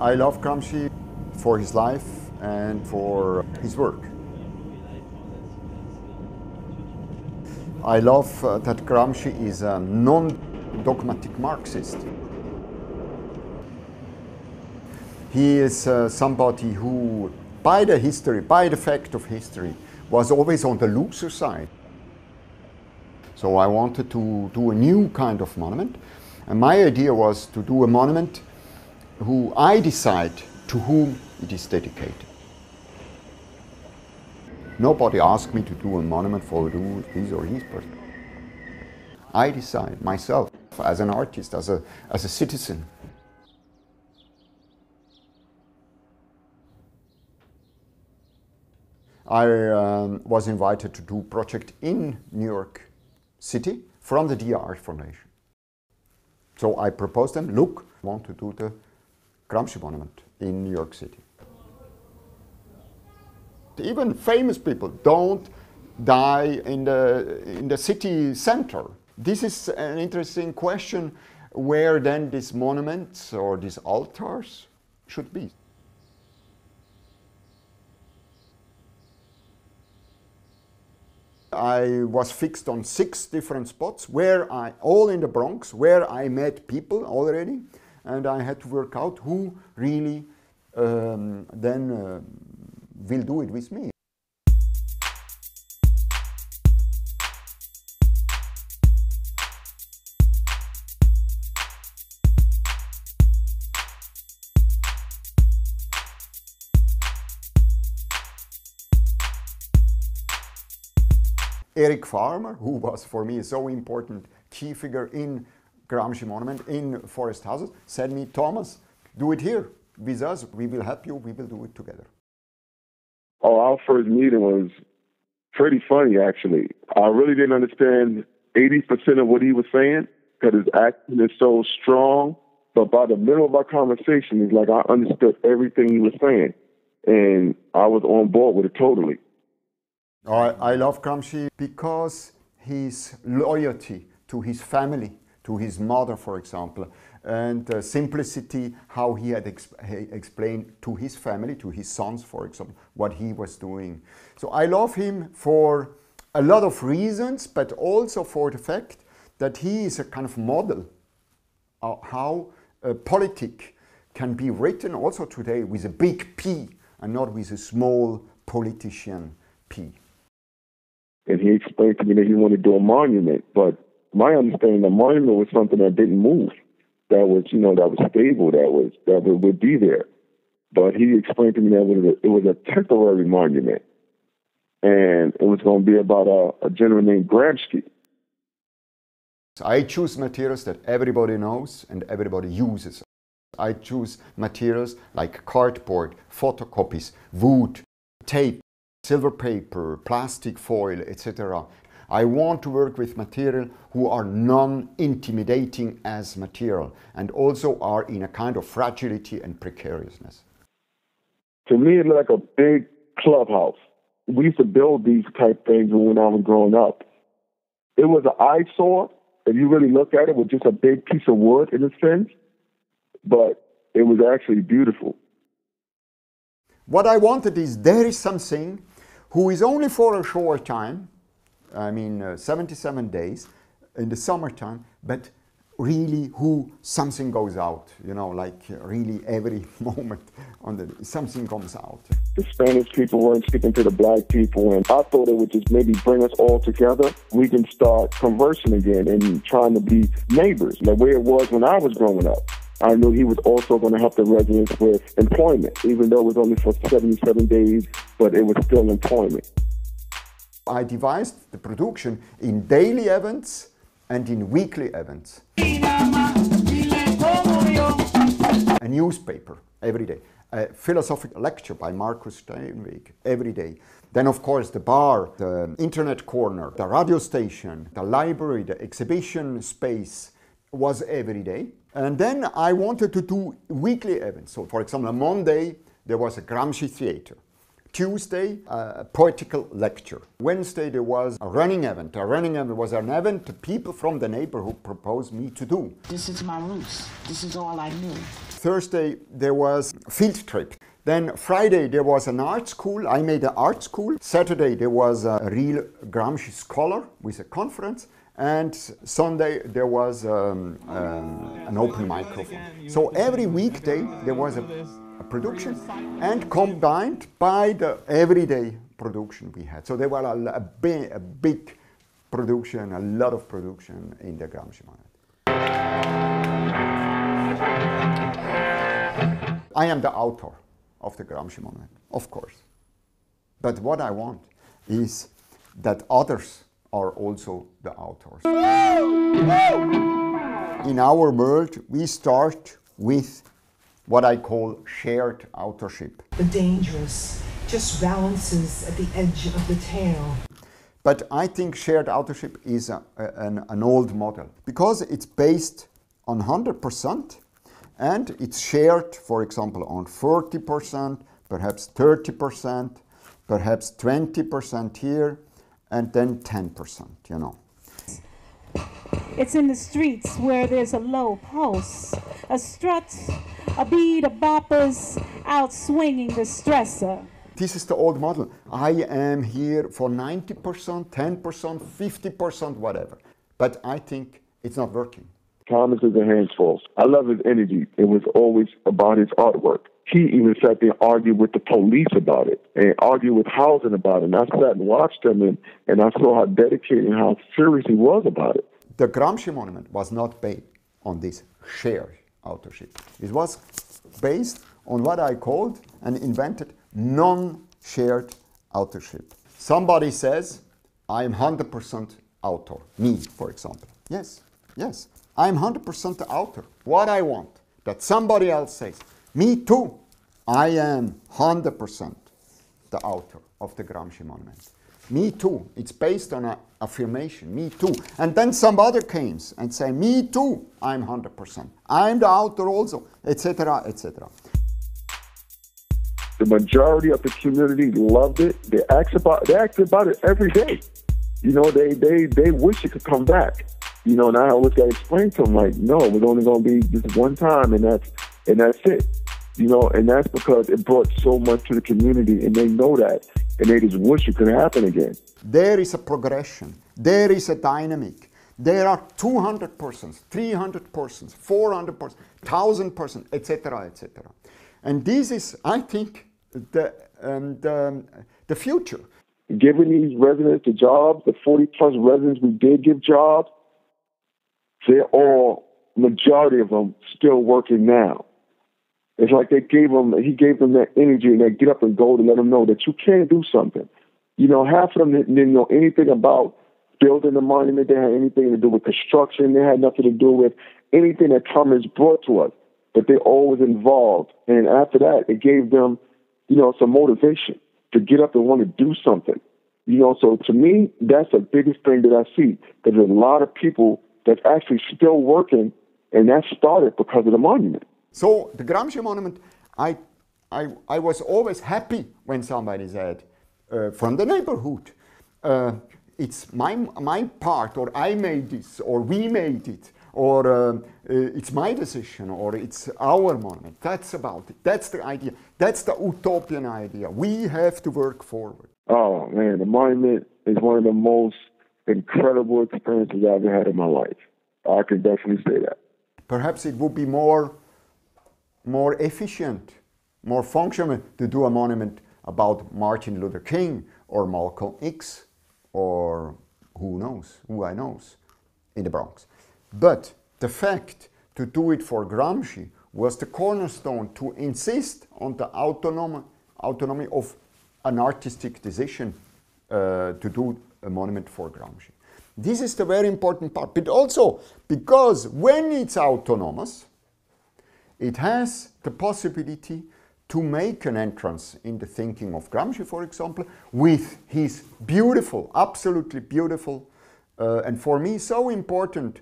I love Gramsci for his life and for his work. I love that Gramsci is a non-dogmatic Marxist. He is somebody who, by the fact of history, was always on the loser side. So I wanted to do a new kind of monument. And my idea was to do a monument who I decide to whom it is dedicated. Nobody asked me to do a monument for this or his person. I decide myself, as an artist, as a citizen. I was invited to do a project in New York City from the DR Foundation. So I proposed them, look, I want to do the Gramsci monument in New York City. Even famous people don't die in the city center. This is an interesting question, where then these monuments or these altars should be. I was fixed on 6 different spots, all in the Bronx, where I met people already, and I had to work out who really then will do it with me. Eric Farmer, who was for me a so important key figure in Gramsci Monument, in Forest Houses, said me, Thomas, do it here with us, we will help you, we will do it together. Oh, our first meeting was pretty funny, actually. I really didn't understand 80% of what he was saying, because his accent is so strong, but by the middle of our conversation, it's like I understood everything he was saying, and I was on board with it totally. I love Gramsci because his loyalty to his family, to his mother, for example, and the simplicity how he had explained to his family, to his sons, for example, what he was doing. So I love him for a lot of reasons, but also for the fact that he is a kind of model of how a politic can be written also today with a big P and not with a small politician P. And he explained to me that he wanted to do a monument, but my understanding, the monument was something that didn't move, that was, that was stable, that would be there. But he explained to me that it was a temporary monument, and it was going to be about a gentleman named GRAMSCI. I choose materials that everybody knows and everybody uses. I choose materials like cardboard, photocopies, wood, tape, silver paper, plastic foil, etc. I want to work with material who are non-intimidating as material and also are in a kind of fragility and precariousness. To me, it's like a big clubhouse. We used to build these type things when I was growing up. It was an eyesore, if you really look at it, with just a big piece of wood in a sense, but it was actually beautiful. What I wanted is there is something who is only for a short time, 77 days in the summertime, but really who something goes out, like really every moment something comes out. The Spanish people weren't speaking to the black people, and I thought it would just maybe bring us all together. We can start conversing again and trying to be neighbors, the way it was when I was growing up. I knew he was also going to help the residents with employment, even though it was only for 77 days, but it was still employment. I devised the production in daily events and in weekly events. A newspaper every day, a philosophical lecture by Marcus Steinweg every day. Then, of course, the bar, the internet corner, the radio station, the library, the exhibition space was every day. And then I wanted to do weekly events. So, for example, on Monday, there was a Gramsci theater. Tuesday, a poetical lecture. Wednesday, there was a running event. A running event was an event the people from the neighborhood proposed me to do. This is my roots. This is all I knew. Thursday there was a field trip. Then Friday there was an art school. I made an art school. Saturday there was a real Gramsci scholar with a conference. And Sunday there was an open microphone. So every weekday there was a production, and combined by the everyday production we had. So there were a big production, a lot of production in the Gramsci Monument. I am the author of the Gramsci Monument, of course. But what I want is that others are also the authors. In our world, we start with what I call shared authorship. The dangerous just balances at the edge of the tail. But I think shared authorship is an old model because it's based on 100% and it's shared, for example, on 40%, perhaps 30%, perhaps 20% here, and then 10%, you know. It's in the streets where there's a low pulse, a strut, a beat of boppers out swinging the stressor. This is the old model. I am here for 90%, 10%, 50%, whatever. But I think it's not working. Thomas is a handful. I love his energy. It was always about his artwork. He even sat there and argued with the police about it and argued with housing about it. And I sat and watched him and I saw how dedicated and how serious he was about it. The Gramsci Monument was not based on this shared authorship. It was based on what I called and invented non-shared authorship. Somebody says, I'm 100% author. Me, for example. Yes, yes. I'm 100% the author. What I want, that somebody else says, me too, I am 100% the author of the Gramsci Monument. Me too, it's based on an affirmation, me too. And then some other comes and say, me too, I'm 100%. I'm the author also, etc., etc. The majority of the community loved it. They asked about it every day. You know, they wish it could come back. You know, and I always got to explain to them, like, no, it's only going to be this one time, and that's it. You know, and that's because it brought so much to the community, and they know that, and they just wish it could happen again. There is a progression. There is a dynamic. There are 200 persons, 300 persons, 400 persons, 1,000 persons, etc., etc. And this is, I think, the future. Giving these residents the jobs, the 40-plus residents we did give jobs, they're all, majority of them, still working now. It's like he gave them that energy and that get up and go to let them know that you can do something. You know, half of them didn't know anything about building the monument. They had anything to do with construction. They had nothing to do with anything that Thomas brought to us. But they're always involved. And after that, it gave them, you know, some motivation to get up and want to do something. You know, so to me, that's the biggest thing that I see. There's a lot of people that's actually still working, and that started because of the monument. So the Gramsci Monument, I was always happy when somebody said, from the neighborhood, it's my part, or I made this, or we made it, or it's my decision, or it's our monument. That's about it. That's the idea. That's the utopian idea. We have to work forward. Oh, man, the monument is one of the most incredible experiences I've ever had in my life. I can definitely say that. Perhaps it would be more efficient, more functional to do a monument about Martin Luther King or Malcolm X or who I knows in the Bronx. But the fact to do it for Gramsci was the cornerstone to insist on the autonomy of an artistic decision to do a monument for Gramsci. This is the very important part, but also because when it's autonomous, it has the possibility to make an entrance in the thinking of Gramsci, for example, with his beautiful, absolutely beautiful, and for me so important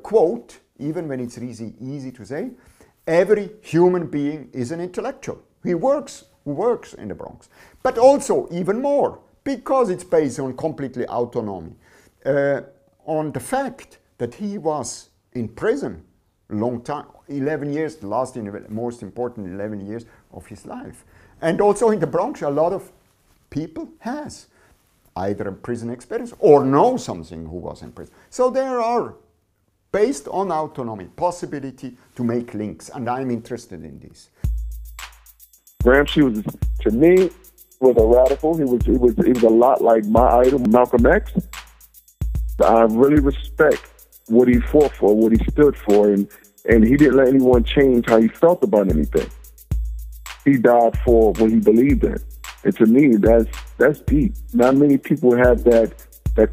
quote, even when it's easy to say, every human being is an intellectual. Who works in the Bronx. But also, even more, because it's based on completely autonomy, on the fact that he was in prison long time, 11 years, the last, most important 11 years of his life. And also in the Bronx, a lot of people has either a prison experience or know something who was in prison. So there are, based on autonomy, possibility to make links, and I'm interested in this. Gramsci was, to me, was a radical. He was a lot like my idol, Malcolm X. I really respect what he fought for, what he stood for, and he didn't let anyone change how he felt about anything. He died for what he believed in. And to me, that's deep. Not many people have that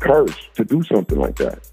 courage to do something like that.